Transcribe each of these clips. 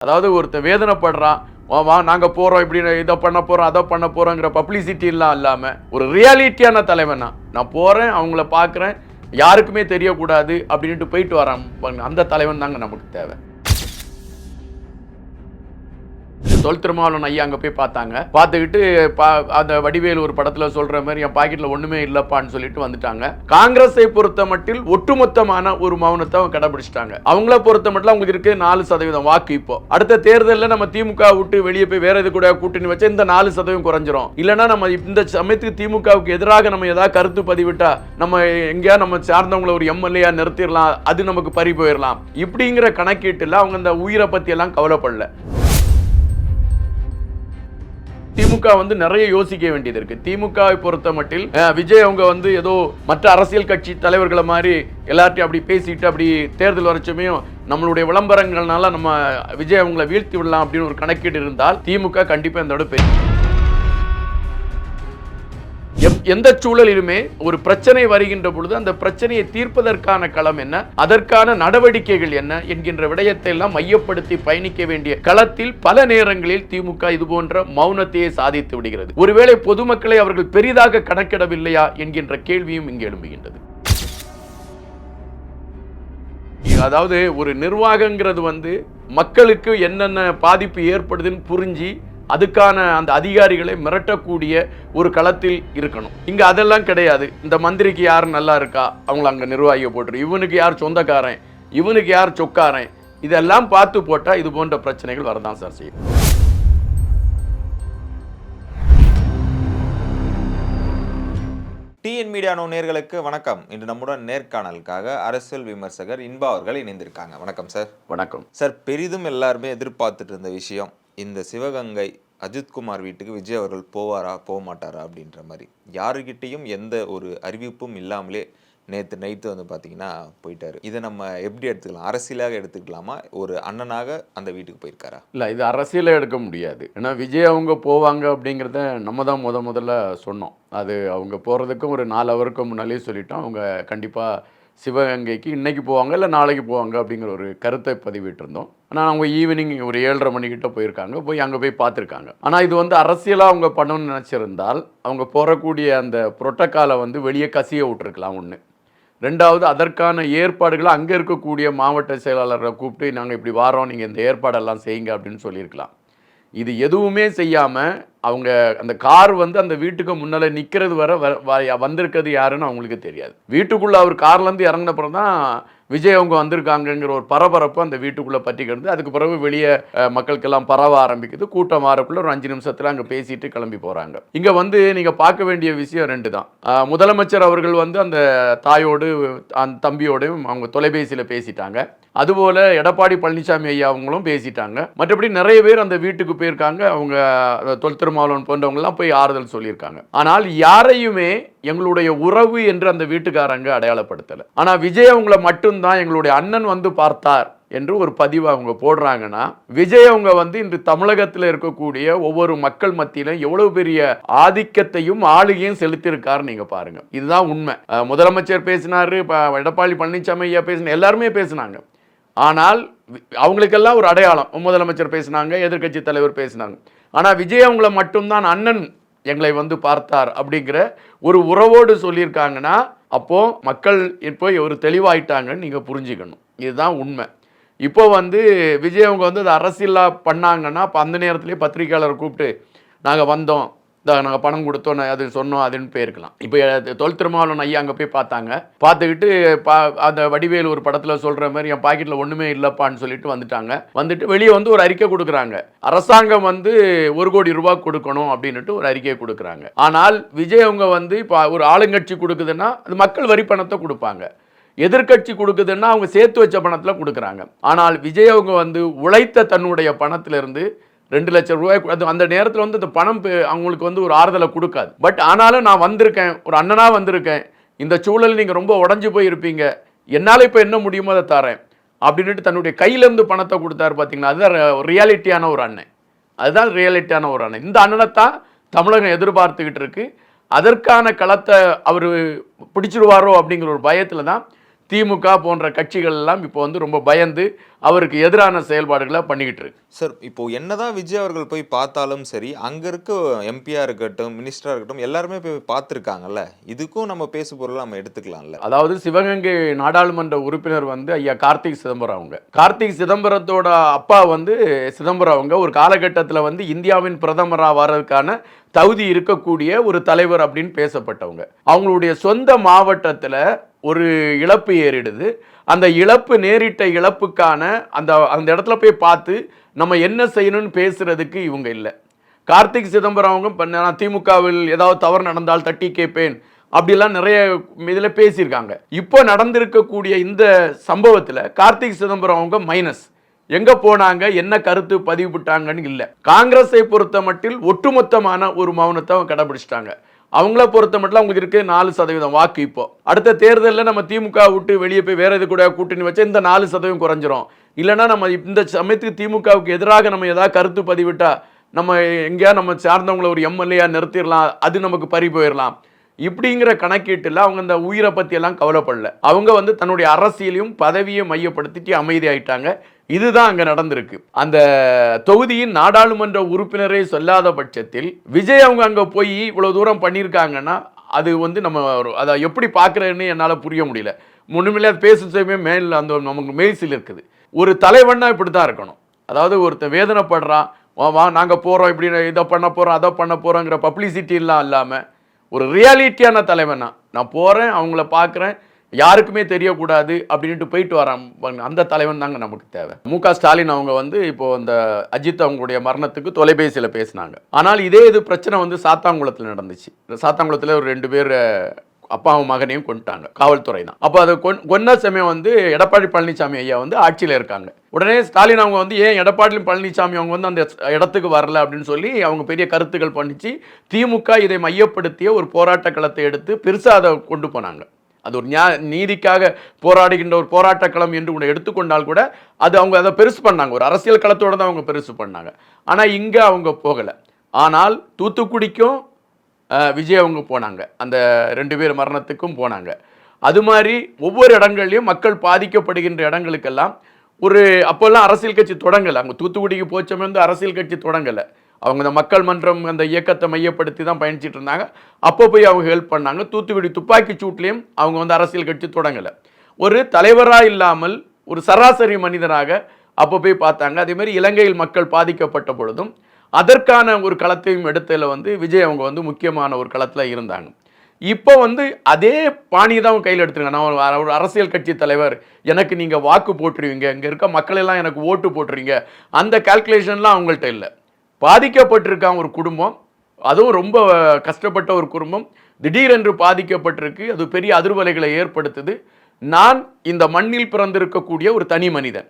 அதாவது ஒருத்தன் வேதனைப்படுறான், வா நாங்க போறோம், இப்படி இதை பண்ண போறோம், அதை பண்ண போறோங்கிற பப்ளிசிட்டிலாம் இல்லாம ஒரு ரியாலிட்டியான தலைவன் நான் போறேன், அவங்கள பார்க்குறேன், யாருக்குமே தெரியக்கூடாது அப்படின்ட்டு போயிட்டு வரான் பாருங்க, அந்த தலைவன் தாங்க நமக்கு தேவை. தொல் திருமாவளவன் ஐயா அங்கே போய் பார்த்தாங்க. பார்த்துக்கிட்டு அந்த வடிவேலு ஒரு படத்தில் சொல்ற மாதிரி என் பாக்கெட்டில் ஒன்றுமே இல்லைப்பான்னு சொல்லிட்டு வந்துட்டாங்க. காங்கிரஸை பொறுத்த மட்டில் ஒட்டுமொத்தமான ஒரு மௌனத்தை அவங்க கடைபிடிச்சிட்டாங்க. அவங்கள பொறுத்த மட்டும் அவங்களுக்கு இருக்கு 4% வாக்கு. இப்போ அடுத்த தேர்தலில் நம்ம திமுக விட்டு வெளியே போய் வேற எது கூட கூட்டணி வச்சா இந்த 4% குறைஞ்சிரும். இல்லைன்னா நம்ம இந்த சமயத்துக்கு திமுகவுக்கு எதிராக நம்ம ஏதாவது கருத்து பதிவிட்டா நம்ம எங்கேயா நம்ம சார்ந்தவங்களை ஒரு எம்எல்ஏ நிறுத்திடலாம், அது நமக்கு பறி போயிடலாம். இப்படிங்கிற கணக்கீட்டில் அவங்க அந்த உயிரை பற்றி எல்லாம் கவலைப்படல. திமுக நிறைய யோசிக்க வேண்டியது இருக்கு. திமுகவை பொறுத்த மட்டில் விஜய் அவங்க ஏதோ மற்ற அரசியல் கட்சி தலைவர்களை மாதிரி எல்லார்ட்டையும் அப்படி பேசிட்டு அப்படி தேர்தல் வரைச்சுமே நம்மளுடைய விளம்பரங்கள்னால நம்ம விஜய் அவங்களை வீழ்த்தி விடலாம் அப்படின்னு ஒரு கணக்கீடு இருந்தால் திமுக கண்டிப்பா இந்த பெரிய எந்த சூழலிலுமே ஒரு பிரச்சனை வருகின்ற பொழுது அந்த பிரச்சனையை தீர்ப்பதற்கான களம் என்ன, அதற்கான நடவடிக்கைகள் என்ன என்கின்ற விடயத்தை எல்லாம் மையப்படுத்தி பயணிக்க வேண்டிய களத்தில் பல நேரங்களில் திமுக இது போன்ற மௌனத்தையே சாதித்து விடுகிறது. ஒருவேளை பொதுமக்களை அவர்கள் பெரிதாக கணக்கிடவில்லையா என்கின்ற கேள்வியும் இங்கு எழும்புகின்றது. அதாவது ஒரு நிர்வாகங்கிறது மக்களுக்கு என்னென்ன பாதிப்பு ஏற்படுதுன்னு புரிஞ்சு அதுக்கான அந்த அதிகாரிகளை மிரட்டக்கூடிய ஒரு களத்தில் இருக்கணும். இங்க அதெல்லாம் கிடையாது. இந்த மந்திரிக்கு யார் நல்லா இருக்கா அவங்கள அங்க நிர்வாகியை போட்டுரு, இவனுக்கு யார் சொந்தக்காரன், இவனுக்கு யார் சொக்காரன், இதெல்லாம் பார்த்து போட்டா இது போன்ற பிரச்சனைகள் வரதான் சார் செய்யும். டிஎன் மீடியா நேயர்களுக்கு வணக்கம். இன்று நம்முடன் நேர்காணலுக்காக அரசியல் விமர்சகர் இன்பா அவர்கள் இணைந்திருக்காங்க. வணக்கம் சார். வணக்கம் சார். பெரிதும் எல்லாருமே எதிர்பார்த்துட்டு இருந்த விஷயம், இந்த சிவகங்கை அஜித்குமார் வீட்டுக்கு விஜய் அவர்கள் போவாரா போக மாட்டாரா அப்படின்ற மாதிரி யாருக்கிட்டையும் எந்த ஒரு அறிவிப்பும் இல்லாமலே நேற்று பார்த்தீங்கன்னா போயிட்டாரு. இதை நம்ம எப்படி எடுத்துக்கலாம்? அரசியலாக எடுத்துக்கலாமா, ஒரு அண்ணனாக அந்த வீட்டுக்கு போயிருக்காரா? இல்லை, இது அரசியலாக எடுக்க முடியாது. ஏன்னா விஜய் அவங்க போவாங்க அப்படிங்கிறத நம்ம தான் முதல்ல சொன்னோம். அது அவங்க போகிறதுக்கும் ஒரு 4 ஹவருக்கு முன்னாலே சொல்லிட்டோம். அவங்க கண்டிப்பாக சிவகங்கைக்கு இன்னைக்கு போவாங்க இல்லை நாளைக்கு போவாங்க அப்படிங்கிற ஒரு கருத்தை பதிவிட்டிருந்தோம். ஆனால் அவங்க ஈவினிங் ஒரு 7:30 மணிக்கிட்ட போயிருக்காங்க. போய் அங்கே போய் பார்த்துருக்காங்க. ஆனால் இது அரசியலாக அவங்க பண்ணணும்னு நினச்சிருந்தால் அவங்க போகக்கூடிய அந்த புரோட்டோக்காலை வெளியே கசிய விட்டுருக்கலாம். ஒன்று. ரெண்டாவது, அதற்கான ஏற்பாடுகளை அங்கே இருக்கக்கூடிய மாவட்ட செயலாளரை கூப்பிட்டு நாங்கள் இப்படி வாரோம், நீங்கள் இந்த ஏற்பாடெல்லாம் செய்யுங்க அப்படின்னு சொல்லியிருக்கலாம். இது எதுவுமே செய்யாமல் அவங்க அந்த கார் அந்த வீட்டுக்கு முன்னால் நிற்கிறது வர வந்திருக்கிறது யாருன்னு அவங்களுக்கு தெரியாது. வீட்டுக்குள்ளே அவர் கார்லேருந்து இறங்கினப்புறம் தான் விஜய் அவங்க வந்திருக்காங்கங்கிற ஒரு பரபரப்பு அந்த வீட்டுக்குள்ளே பற்றிக்கிறது. அதுக்கு பிறகு வெளியே மக்களுக்கெல்லாம் பரவ ஆரம்பிக்குது. கூட்டம் மாறக்குள்ள ஒரு 5 நிமிஷத்தில் அங்கே பேசிட்டு கிளம்பி போகிறாங்க. இங்கே நீங்கள் பார்க்க வேண்டிய விஷயம் 2 தான். முதலமைச்சர் அவர்கள் அந்த தாயோடு அந்த தம்பியோடையும் அவங்க தொலைபேசியில் பேசிட்டாங்க. அதுபோல் எடப்பாடி பழனிசாமி ஐயா அவங்களும் பேசிட்டாங்க. மற்றபடி நிறைய பேர் அந்த வீட்டுக்கு போயிருக்காங்க. அவங்க தொல் திருமாவளவன் போன்றவங்கலாம் போய் ஆறுதல் சொல்லியிருக்காங்க. ஆனால் யாரையுமே எங்களுடைய உறவு என்று அந்த வீட்டுக்காரங்க அடையாளப்படுத்தலை. ஆனால் விஜய் அவங்கள மட்டும்தான் எங்களுடைய அண்ணன் பார்த்தார் என்று ஒரு பதிவு அவங்க போடுறாங்கன்னா, விஜய் அவங்க இன்று தமிழகத்தில் இருக்கக்கூடிய ஒவ்வொரு மக்கள் மத்தியிலும் எவ்வளவு பெரிய ஆதிக்கத்தையும் ஆளுகையும் செலுத்தியிருக்காரு நீங்க பாருங்க. இதுதான் உண்மை. முதலமைச்சர் பேசினாரு, எடப்பாடி பழனிசாமி ஐயா பேசினார், எல்லாருமே பேசினாங்க. ஆனால் அவங்களுக்கெல்லாம் ஒரு அடையாளம். முதலமைச்சர் பேசினாங்க, எதிர்கட்சி தலைவர் பேசினாங்க. ஆனால் விஜய் அவங்கள மட்டும்தான் அண்ணன் எங்களை பார்த்தார் அப்படிங்கிற ஒரு உறவோடு சொல்லியிருக்காங்கன்னா, அப்போ மக்கள் இப்போ ஒரு தெளிவாயிட்டாங்கன்னு நீங்க புரிஞ்சுக்கணும். இதுதான் உண்மை. இப்போ விஜய் அவங்க அது அரசியலாக பண்ணாங்கன்னா, அப்போ அந்த நேரத்திலேயே பத்திரிகையாளரை கூப்பிட்டு நாங்கள் வந்தோம், நாங்கள் பணம் கொடுத்தோம், அது சொன்னோம், அதுன்னு போயிருக்கலாம். இப்போ தொல் திருமாவளவன் ஐயா அங்கே போய் பார்த்தாங்க. பார்த்துக்கிட்டு அந்த வடிவேலு ஒரு படத்தில் சொல்கிற மாதிரி என் பாக்கெட்டில் ஒன்றுமே இல்லைப்பான்னு சொல்லிட்டு வந்துட்டாங்க. வந்துட்டு வெளியே ஒரு அறிக்கை கொடுக்குறாங்க. அரசாங்கம் 1 கோடி ரூபாய் கொடுக்கணும் அப்படின்ட்டு ஒரு அறிக்கையை கொடுக்குறாங்க. ஆனால் விஜய் அவங்க இப்போ ஒரு ஆளுங்கட்சி கொடுக்குதுன்னா அது மக்கள் வரி பணத்தை கொடுப்பாங்க. எதிர்கட்சி கொடுக்குதுன்னா அவங்க சேர்த்து வச்ச பணத்தில் கொடுக்குறாங்க. ஆனால் விஜய் அவங்க உழைத்த தன்னுடைய பணத்திலிருந்து 2 லட்சம் ரூபாய் அந்த நேரத்தில் அந்த பணம் அவங்களுக்கு ஒரு ஆறுதலை கொடுக்காது. பட் ஆனாலும் நான் வந்திருக்கேன், ஒரு அண்ணனாக வந்திருக்கேன், இந்த சூழல் நீங்கள் ரொம்ப உடஞ்சி போயிருப்பீங்க, என்னால் இப்போ என்ன முடியுமோ அதை தரேன் அப்படின்ட்டு தன்னுடைய கையிலேருந்து பணத்தை கொடுத்தாரு. பார்த்தீங்கன்னா அதுதான் ரியாலிட்டியான ஒரு அண்ணன். அதுதான் ரியாலிட்டியான ஒரு அண்ணன். இந்த அண்ணனைத்தான் தமிழகம் எதிர்பார்த்துக்கிட்டு இருக்கு. அதற்கான களத்தை அவர் பிடிச்சிருவாரோ அப்படிங்கிற ஒரு பயத்தில் தான் திமுக போன்ற கட்சிகள் எல்லாம் இப்போ வந்து ரொம்ப பயந்து அவருக்கு எதிரான செயல்பாடுகளை பண்ணிக்கிட்டு இருக்கு. சார், இப்போ என்னதான் விஜய் அவர்கள் போய் பார்த்தாலும் சரி, அங்க இருக்க எம்பியா இருக்கட்டும், மினிஸ்டரா இருக்கட்டும், எல்லாருமே போய் பார்த்துருக்காங்கல்ல. இதுக்கும் நம்ம பேசு பொருளா நம்ம எடுத்துக்கலாம்ல. அதாவது சிவகங்கை நாடாளுமன்ற உறுப்பினர் வந்து ஐயா கார்த்திக் சிதம்பரம் அவங்க. கார்த்திக் சிதம்பரத்தோட அப்பா வந்து சிதம்பரம் அவங்க ஒரு காலகட்டத்தில் வந்து இந்தியாவின் பிரதமராக வர்றதுக்கான தகுதி இருக்கக்கூடிய ஒரு தலைவர் அப்படின்னு பேசப்பட்டவங்க. அவங்களுடைய சொந்த மாவட்டத்தில் ஒரு இழப்பு ஏறிடுது. அந்த இழப்பு நேரிட்ட இழப்புக்கான அந்த அந்த இடத்துல போய் பார்த்து நம்ம என்ன செய்யணும்னு பேசுறதுக்கு இவங்க இல்லை. கார்த்திக் சிதம்பரம் அவங்க நான் திமுகவில் ஏதாவது தவறு நடந்தால் தட்டி கேட்பேன் அப்படிலாம் நிறைய இதில் பேசியிருக்காங்க. இப்போ நடந்திருக்கக்கூடிய இந்த சம்பவத்தில் கார்த்திக் சிதம்பரம் அவங்க மைனஸ். எங்க போனாங்க, என்ன கருத்து பதிவுட்டாங்கன்னு இல்லை. காங்கிரஸை பொறுத்த மட்டில் ஒட்டுமொத்தமான ஒரு மௌனத்தை அவங்க கடைபிடிச்சிட்டாங்க. அவங்கள பொறுத்த மட்டும் அவங்களுக்கு இருக்கு 4% வாக்கு. இப்போ அடுத்த தேர்தலில் நம்ம திமுக விட்டு வெளியே போய் வேற எது கூட கூட்டணி வச்சா இந்த 4% குறைஞ்சிரும். இல்லைன்னா நம்ம இந்த சமயத்துக்கு திமுகவுக்கு எதிராக நம்ம ஏதாவது கருத்து பதிவிட்டா நம்ம எங்கேயா நம்ம சார்ந்தவங்களை ஒரு எம்எல்ஏயா நிறுத்திடலாம், அது நமக்கு பறி போயிடலாம். இப்படிங்கிற கணக்கீட்டில் அவங்க இந்த உயிரை பற்றி எல்லாம் கவலைப்படல. அவங்க வந்து தன்னுடைய அரசியலையும் பதவியை மையப்படுத்திட்டு அமைதியாயிட்டாங்க. இதுதான் அங்க நடந்திருக்கு. அந்த தொகுதியின் நாடாளுமன்ற உறுப்பினரே சொல்லாத பட்சத்தில் விஜய் அவங்க அங்க போய் இவ்வளவு தூரம் பண்ணியிருக்காங்கன்னா அது வந்து நம்ம அதை எப்படி பார்க்குறேன்னு என்னால் புரிய முடியல. முன்னுமில்லை அது பேசும் சமயம் மேல் அந்த நமக்கு மெய்சில் இருக்குது. ஒரு தலைவன்னா இப்படி தான் இருக்கணும். அதாவது ஒருத்தர் வேதனைப்படுறான், வா நாங்கள் போகிறோம், இப்படி இதை பண்ண போகிறோம் அதை பண்ண போகிறோங்கிற பப்ளிசிட்டிலாம் இல்லாமல் ஒரு ரியாலிட்டியான தலைவனா நான் போகிறேன், அவங்கள பார்க்குறேன், யாருக்குமே தெரியக்கூடாது அப்படின்ட்டு போயிட்டு வரான், அந்த தலைவன் தாங்க நமக்கு தேவை. மு.க. ஸ்டாலின் அவங்க வந்து இப்போ அந்த அஜித் அவங்களுடைய மரணத்துக்கு தொலைபேசியில் பேசினாங்க. ஆனால் இதே இது பிரச்சனை வந்து சாத்தாங்குளத்தில் நடந்துச்சு. சாத்தாங்குளத்தில் ஒரு 2 பேர் அப்பாவும் மகனையும் கொண்டுட்டாங்க, காவல்துறை தான். அப்போ அதை கொன்ன சமயம் வந்து எடப்பாடி பழனிசாமி ஐயா வந்து ஆட்சியில் இருக்காங்க. உடனே ஸ்டாலின் அவங்க வந்து ஏன் எடப்பாடி பழனிசாமி அவங்க வந்து அந்த இடத்துக்கு வரல அப்படின்னு சொல்லி அவங்க பெரிய கருத்துக்கள் பண்ணிச்சு. திமுக இதை மையப்படுத்திய ஒரு போராட்ட களத்தை எடுத்து பெருசாக அதை கொண்டு போனாங்க. அது ஒரு நீதிக்காக போராடுகின்ற ஒரு போராட்ட களம் என்று கூட எடுத்துக்கொண்டால் கூட அது அவங்க அதை பெருசு பண்ணாங்க, ஒரு அரசியல் களத்தோடு தான் அவங்க பெருசு பண்ணாங்க. ஆனால் இங்கே அவங்க போகலை. ஆனால் தூத்துக்குடிக்கும் விஜய் அவங்க போனாங்க, அந்த 2 பேர் மரணத்துக்கும் போனாங்க. அது மாதிரி ஒவ்வொரு இடங்கள்லையும் மக்கள் பாதிக்கப்படுகின்ற இடங்களுக்கெல்லாம் ஒரு அப்போல்லாம் அரசியல் கட்சி தொடங்கலை. அவங்க தூத்துக்குடிக்கு போச்சமே வந்து அரசியல் கட்சி தொடங்கலை. அவங்க இந்த மக்கள் மன்றம் அந்த இயக்கத்தை மையப்படுத்தி தான் பயணிச்சிட்டு இருந்தாங்க. அப்போ போய் அவங்க ஹெல்ப் பண்ணாங்க. தூத்துக்குடி துப்பாக்கி சூட்லேயும் அவங்க வந்து அரசியல் கட்சி தொடங்கலை. ஒரு தலைவராக இல்லாமல் ஒரு சராசரி மனிதராக அப்போ போய் பார்த்தாங்க. அதேமாதிரி இலங்கையில் மக்கள் பாதிக்கப்பட்ட பொழுதும் அதற்கான ஒரு களத்தையும் எடுத்ததில் வந்து விஜய் அவங்க வந்து முக்கியமான ஒரு களத்தில் இருந்தாங்க. இப்போ வந்து அதே பாணி தான் அவங்க கையில் எடுத்துருங்க. நான் ஒரு அரசியல் கட்சி தலைவர், எனக்கு நீங்கள் வாக்கு போட்டுருவீங்க, இங்கே இருக்க மக்களெல்லாம் எனக்கு ஓட்டு போட்டுருவீங்க, அந்த கால்குலேஷன்லாம் அவங்கள்ட்ட இல்லை. பாதிக்கப்பட்டிருக்கான் ஒரு குடும்பம், அதுவும் ரொம்ப கஷ்டப்பட்ட ஒரு குடும்பம், திடீரென்று பாதிக்கப்பட்டிருக்கு. அது பெரிய அதிர்வலைகளை ஏற்படுத்துது. நான் இந்த மண்ணில் பிறந்திருக்கக்கூடிய ஒரு தனி மனிதன்,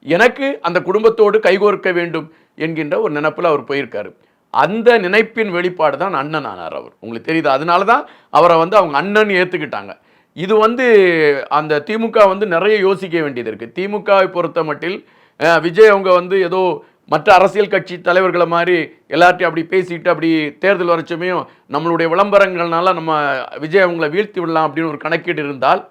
எனக்கு அந்த குடும்பத்தோடு கைகோர்க்க வேண்டும் என்கின்ற ஒரு நினைப்பில் அவர் போயிருக்காரு. அந்த நினைப்பின் வெளிப்பாடு தான் அண்ணன் ஆனார் அவர். உங்களுக்கு தெரியுது. அதனால தான் அவரை வந்து அவங்க அண்ணன் ஏற்றுக்கிட்டாங்க. இது வந்து அந்த திமுக வந்து நிறைய யோசிக்க வேண்டியது இருக்குது. திமுகவை பொறுத்த மட்டில் விஜய் அவங்க வந்து ஏதோ மற்ற அரசியல் கட்சி தலைவர்களை மாதிரி எல்லார்ட்டையும் அப்படி பேசிட்டு அப்படி தேர்தல் வரச்சமையும் நம்மளுடைய விளம்பரங்கள்னால நம்ம விஜய் அவங்கள வீழ்த்தி விடலாம் அப்படின்னு ஒரு கணக்கீடு இருந்தால்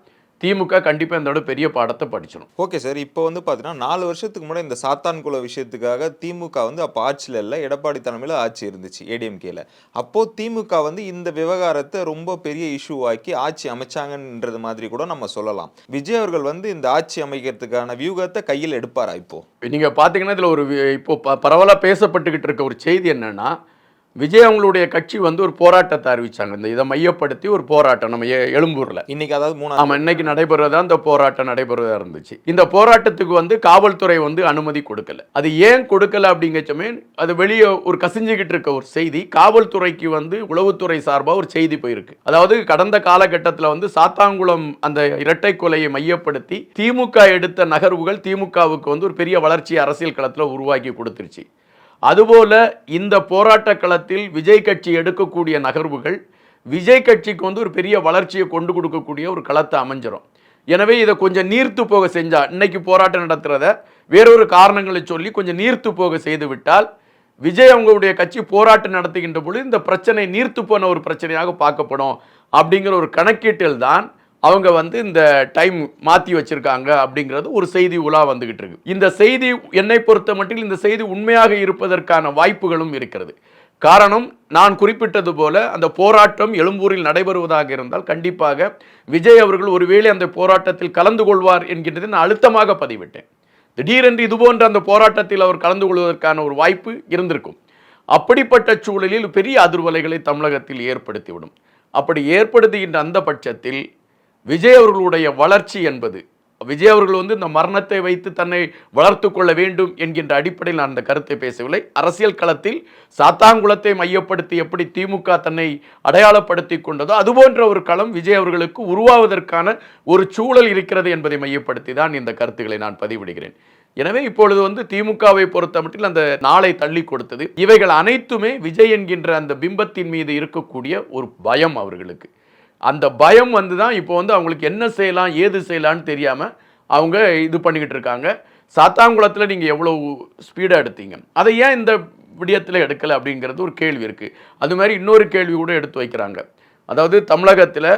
திமுக கண்டிப்பாக இந்த பெரிய பாடத்தை படிச்சிடும். ஓகே சார், இப்போ வந்து பார்த்தீங்கன்னா 4 வருஷத்துக்கு முன்னாடி இந்த சாத்தான்குள விஷயத்துக்காக திமுக வந்து அப்போ ஆட்சியில் இல்லை, எடப்பாடி தலைமையில் ஆட்சி இருந்துச்சு ஏடிஎம்கேல. அப்போது திமுக வந்து இந்த விவகாரத்தை ரொம்ப பெரிய இஷ்யூ ஆக்கி ஆட்சி அமைச்சாங்கன்றது மாதிரி கூட நம்ம சொல்லலாம். விஜய் அவர்கள் வந்து இந்த ஆட்சி அமைக்கிறதுக்கான வியூகத்தை கையில் எடுப்பாரா? இப்போ நீங்கள் பார்த்தீங்கன்னா இதில் ஒரு இப்போ பரவலாக பேசப்பட்டுக்கிட்டு இருக்க ஒரு செய்தி என்னன்னா, விஜய் அவங்களுடைய கட்சி வந்து ஒரு போராட்டத்தை அறிவிச்சாங்க. இந்த இதை மையப்படுத்தி ஒரு போராட்டம் நம்ம எழும்பூரில் இன்னைக்கு, அதாவது 3 ஆமாம் இன்னைக்கு நடைபெறுவதா இந்த போராட்டம் நடைபெறுவதா இருந்துச்சு. இந்த போராட்டத்துக்கு வந்து காவல்துறை வந்து அனுமதி கொடுக்கல. அது ஏன் கொடுக்கல அப்படிங்கச்சமே அது வெளியே ஒரு கசிஞ்சுக்கிட்டு இருக்க ஒரு செய்தி. காவல்துறைக்கு வந்து உளவுத்துறை சார்பாக ஒரு செய்தி போயிருக்கு. அதாவது கடந்த காலகட்டத்தில் வந்து சாத்தான்குளம் அந்த இரட்டை கொலையை மையப்படுத்தி திமுக எடுத்த நகர்வுகள் திமுகவுக்கு வந்து ஒரு பெரிய வளர்ச்சி அரசியல் களத்தில் உருவாக்கி கொடுத்துருச்சு. அதுபோல இந்த போராட்ட களத்தில் விஜய் கட்சி எடுக்கக்கூடிய நகர்வுகள் விஜய் கட்சிக்கு வந்து ஒரு பெரிய வளர்ச்சியை கொண்டு கொடுக்கக்கூடிய ஒரு களத்தை அமைஞ்சிடும். எனவே இதை கொஞ்சம் நீர்த்து போக செஞ்சா, இன்னைக்கு போராட்டம் நடத்துறத வேறொரு காரணங்களை சொல்லி கொஞ்சம் நீர்த்து போக செய்து விட்டால் விஜய் அவங்களுடைய கட்சி போராட்டம் நடத்துகின்ற பொழுது இந்த பிரச்சனை நீர்த்து போன ஒரு பிரச்சனையாக பார்க்கப்படும் அப்படிங்கிற ஒரு கணக்கீட்டில் தான் அவங்க வந்து இந்த டைம் மாற்றி வச்சிருக்காங்க அப்படிங்கிறது ஒரு செய்தி உலா வந்துகிட்டு இருக்கு. இந்த செய்தி என்னை பொறுத்த மட்டில் இந்த செய்தி உண்மையாக இருப்பதற்கான வாய்ப்புகளும் இருக்கிறது. காரணம், நான் குறிப்பிட்டது போல அந்த போராட்டம் எழும்பூரில் நடைபெறுவதாக இருந்தால் கண்டிப்பாக விஜய் அவர்கள் ஒருவேளை அந்த போராட்டத்தில் கலந்து கொள்வார் என்கின்றதை நான் அழுத்தமாக பதிவிட்டேன். திடீரென்று இதுபோன்ற அந்த போராட்டத்தில் அவர் கலந்து கொள்வதற்கான ஒரு வாய்ப்பு இருந்திருக்கும். அப்படிப்பட்ட சூழலில் பெரிய அதிர்வலைகளை தமிழகத்தில் ஏற்படுத்திவிடும். அப்படி ஏற்படுத்துகின்ற அந்த பட்சத்தில் விஜய் அவர்களுடைய வளர்ச்சி என்பது, விஜய் அவர்கள் வந்து இந்த மரணத்தை வைத்து தன்னை வளர்த்து கொள்ள வேண்டும் என்கின்ற அடிப்படையில் நான் அந்த கருத்தை பேசவில்லை. அரசியல் களத்தில் சாத்தாங்குளத்தை மையப்படுத்தி எப்படி திமுக தன்னை அடையாளப்படுத்தி கொண்டதோ அதுபோன்ற ஒரு களம் விஜய் அவர்களுக்கு உருவாவதற்கான ஒரு சூழல் இருக்கிறது என்பதை மையப்படுத்தி தான் இந்த கருத்துக்களை நான் பதிவிடுகிறேன். எனவே இப்பொழுது வந்து திமுகவை பொறுத்த மட்டில் அந்த நாளை தள்ளி கொடுத்தது, இவைகள் அனைத்துமே விஜய் என்கின்ற அந்த பிம்பத்தின் மீது இருக்கக்கூடிய ஒரு பயம் அவர்களுக்கு. அந்த பயம் வந்து தான் இப்போ வந்து அவங்களுக்கு என்ன செய்யலாம் ஏது செய்யலான்னு தெரியாமல் அவங்க இது பண்ணிக்கிட்டு இருக்காங்க. சாத்தாங்குளத்தில் நீங்கள் எவ்வளோ ஸ்பீடாக எடுத்தீங்க, அதை ஏன் இந்த விடயத்தில் எடுக்கலை அப்படிங்கிறது ஒரு கேள்வி இருக்குது. அது மாதிரி இன்னொரு கேள்வி கூட எடுத்து வைக்கிறாங்க. அதாவது தமிழகத்தில்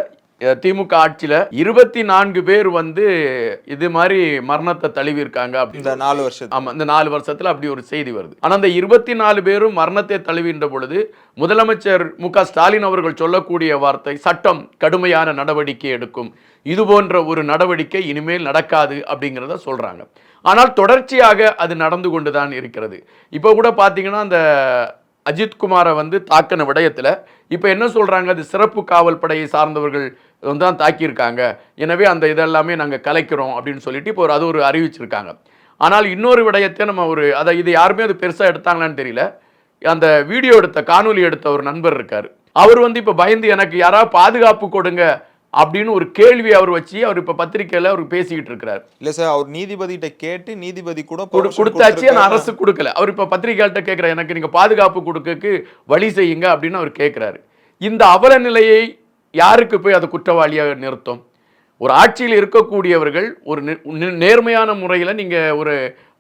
திமுக ஆட்சியில் 24 பேர் வந்து இது மாதிரி மரணத்தை தழுவிருக்காங்க இந்த 4 வருஷம். ஆமாம், இந்த 4 வருஷத்தில் அப்படி ஒரு செய்தி வருது. ஆனால் அந்த 24 பேரும் மரணத்தை தழுவின்ற பொழுது முதலமைச்சர் மு.க. ஸ்டாலின் அவர்கள் சொல்லக்கூடிய வார்த்தை, சட்டம் கடுமையான நடவடிக்கை எடுக்கும், இது போன்ற ஒரு நடவடிக்கை இனிமேல் நடக்காது அப்படிங்கிறத சொல்கிறாங்க. ஆனால் தொடர்ச்சியாக அது நடந்து கொண்டு தான் இருக்கிறது. இப்போ கூட பார்த்தீங்கன்னா அந்த அஜித்குமாரை வந்து தாக்கின விடயத்தில் இப்போ என்ன சொல்கிறாங்க, அது சிறப்பு காவல் படையை சார்ந்தவர்கள் தான் தாக்கியிருக்காங்க, எனவே அந்த இதெல்லாமே நாங்கள் கலைக்கிறோம் அப்படின்னு சொல்லிட்டு இப்போ அது ஒரு அறிவிச்சிருக்காங்க. ஆனால் இன்னொரு விடயத்தை நம்ம இது யாருமே அது பெருசாக எடுத்தாங்களான்னு தெரியல. அந்த வீடியோ எடுத்த காணொலி எடுத்த ஒரு நண்பர் இருக்கார், அவர் வந்து இப்போ பயந்து எனக்கு யாராவது பாதுகாப்பு கொடுங்க அப்படின்னு ஒரு கேள்வி அவர் வச்சு அவர் இப்ப பத்திரிகையில அவர் பேசிக்கிட்டு இருக்கிறார். இல்ல சார், அவர் நீதிபதிகிட்ட கேட்டு நீதிபதி கூட கொடுத்தாச்சு, அரசு கொடுக்கல. அவர் இப்ப பத்திரிகையாளர்கிட்ட கேட்கிறார், எனக்கு நீங்க பாதுகாப்பு கொடுக்கக்கு வழி செய்யுங்க அப்படின்னு அவர் கேட்கிறாரு. இந்த அவல நிலையை யாருக்கு போய் அது குற்றவாளியாக நிறுத்தும்? ஒரு ஆட்சியில் இருக்கக்கூடியவர்கள் ஒரு நேர்மையான முறையில் நீங்க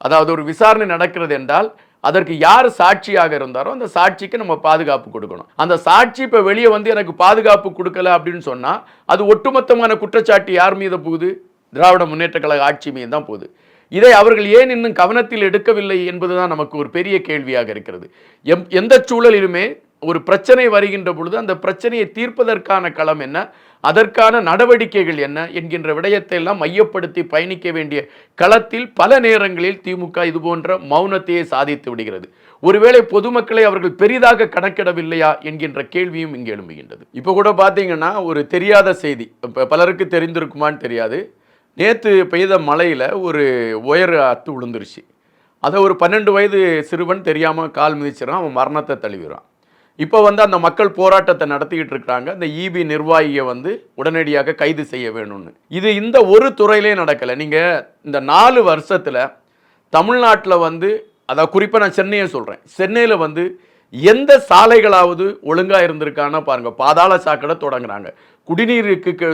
அதாவது ஒரு விசாரணை நடக்கிறது என்றால் அதற்கு யார் சாட்சியாக இருந்தாரோ அந்த சாட்சிக்கு நம்ம பாதுகாப்பு கொடுக்கணும். அந்த சாட்சி இப்போ வெளியே வந்து எனக்கு பாதுகாப்பு கொடுக்கல அப்படின்னு சொன்னால் அது ஒட்டுமொத்தமான குற்றச்சாட்டு யார் மீது போகுது? திராவிட முன்னேற்ற கழக ஆட்சி மீது தான் போகுது. இதை அவர்கள் ஏன் இன்னும் கவனத்தில் எடுக்கவில்லை என்பதுதான் நமக்கு ஒரு பெரிய கேள்வியாக இருக்கிறது. எந்த சூழலிலுமே ஒரு பிரச்சனை வருகின்ற பொழுது அந்த பிரச்சனையை தீர்ப்பதற்கான களம் என்ன, அதற்கான நடவடிக்கைகள் என்ன என்கின்ற விடயத்தை எல்லாம் மையப்படுத்தி பயணிக்க வேண்டிய களத்தில் பல நேரங்களில் திமுக இது போன்ற மௌனத்தையே சாதித்து விடுகிறது. ஒருவேளை பொதுமக்களை அவர்கள் பெரிதாக கணக்கிடவில்லையா என்கின்ற கேள்வியும் இங்கே எழும்புகின்றது. இப்போ கூட பார்த்தீங்கன்னா ஒரு தெரியாத செய்தி, பலருக்கு தெரிந்திருக்குமான்னு தெரியாது. நேற்று பெய்த மழையில் ஒரு ஒயர் அத்து விழுந்துருச்சு. அதை ஒரு 12 வயது சிறுவன் தெரியாமல் கால் மிதிச்சிடறான், அவன் மரணத்தை தழுவிறான். இப்போ வந்து அந்த மக்கள் போராட்டத்தை நடத்திக்கிட்டு இருக்கிறாங்க, அந்த இபி நிர்வாகியை வந்து உடனடியாக கைது செய்ய வேணும்னு. இது இந்த ஒரு துறையிலே நடக்கலை. நீங்கள் இந்த 4 வருஷத்தில் தமிழ்நாட்டில் வந்து, அதாவது குறிப்பாக நான் சென்னையை சொல்கிறேன், சென்னையில் வந்து எந்த சாலைகளாவது ஒழுங்காக இருந்திருக்கான்னா பாருங்கள். பாதாள சாக்கடை தொடங்குறாங்க, குடிநீருக்கு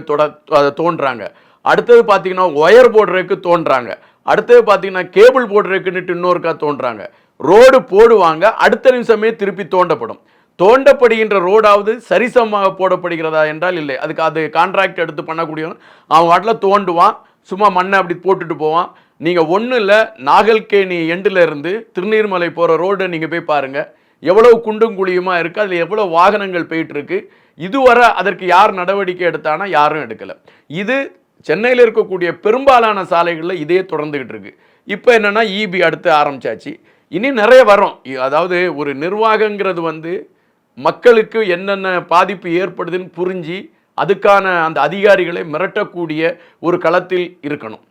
தோன்றாங்க, அடுத்தது பார்த்தீங்கன்னா ஒயர் போடுறதுக்கு தோன்றாங்க, அடுத்தது பார்த்தீங்கன்னா கேபிள் போடுறதுக்குன்னுட்டு இன்னொருக்கா தோன்றாங்க, ரோடு போடுவாங்க, அடுத்த நிமிஷமே திருப்பி தோண்டப்படும். தோண்டப்படுகின்ற ரோடாவது சரிசமமாக போடப்படுகிறதா என்றால் இல்லை. அதுக்கு அது கான்ட்ராக்ட் எடுத்து பண்ணக்கூடியவன் அவன் வாட்டில் தோண்டுவான், சும்மா மண்ணை அப்படி போட்டுட்டு போவான். நீங்கள் ஒன்றும் இல்லை, நாகல்கேணி எண்டில் இருந்து திருநீர்மலை போகிற ரோடை நீங்கள் போய் பாருங்கள், எவ்வளோ குண்டும் குழியுமா இருக்குது, அதில் எவ்வளோ வாகனங்கள் போயிட்டுருக்கு. இதுவரை அதற்கு யார் நடவடிக்கை எடுத்தானா? யாரும் எடுக்கலை. இது சென்னையில் இருக்கக்கூடிய பெரும்பாலான சாலைகளில் இதே தொடர்ந்துக்கிட்டு இருக்கு. இப்போ என்னென்னா இபி அடுத்து ஆரம்பிச்சாச்சு, இனி நிறைய வரும். அதாவது ஒரு நிர்வாகங்கிறது வந்து மக்களுக்கு என்னென்ன பாதிப்பு ஏற்படுதுன்னு புரிஞ்சு அதுக்கான அந்த அதிகாரிகளை மிரட்டக்கூடிய ஒரு களத்தில் இருக்கணும்.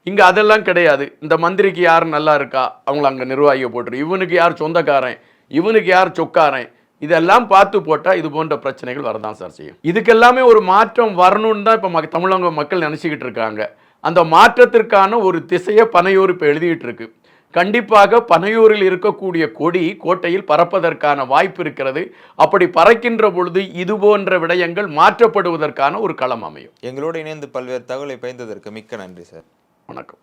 இங்கே அதெல்லாம் கிடையாது. இந்த மந்திரிக்கு யார் நல்லா இருக்கா அவங்கள அங்கே நிர்வாகியை போட்டுரு, இவனுக்கு யார் சொந்தக்காரன், இவனுக்கு யார் சொக்காரன், இதெல்லாம் பார்த்து போட்டால் இது போன்ற பிரச்சனைகள் வரதான் சார் செய்யும். இதுக்கெல்லாமே ஒரு மாற்றம் வரணும்னு தான் இப்போ தமிழக மக்கள் நினச்சிக்கிட்டு இருக்காங்க. அந்த மாற்றத்திற்கான ஒரு திசையை பனையூர் இப்போ எழுதிக்கிட்டு இருக்கு. கண்டிப்பாக பனையூரில் இருக்கக்கூடிய கொடி கோட்டையில் பறப்பதற்கான வாய்ப்பு இருக்கிறது. அப்படி பறக்கின்ற பொழுது இது போன்ற விடயங்கள் மாற்றப்படுவதற்கான ஒரு களம் அமையும். எங்களோடு இணைந்து பல்வேறு தகவலை பயந்ததற்கு மிக்க நன்றி சார். வணக்கம்.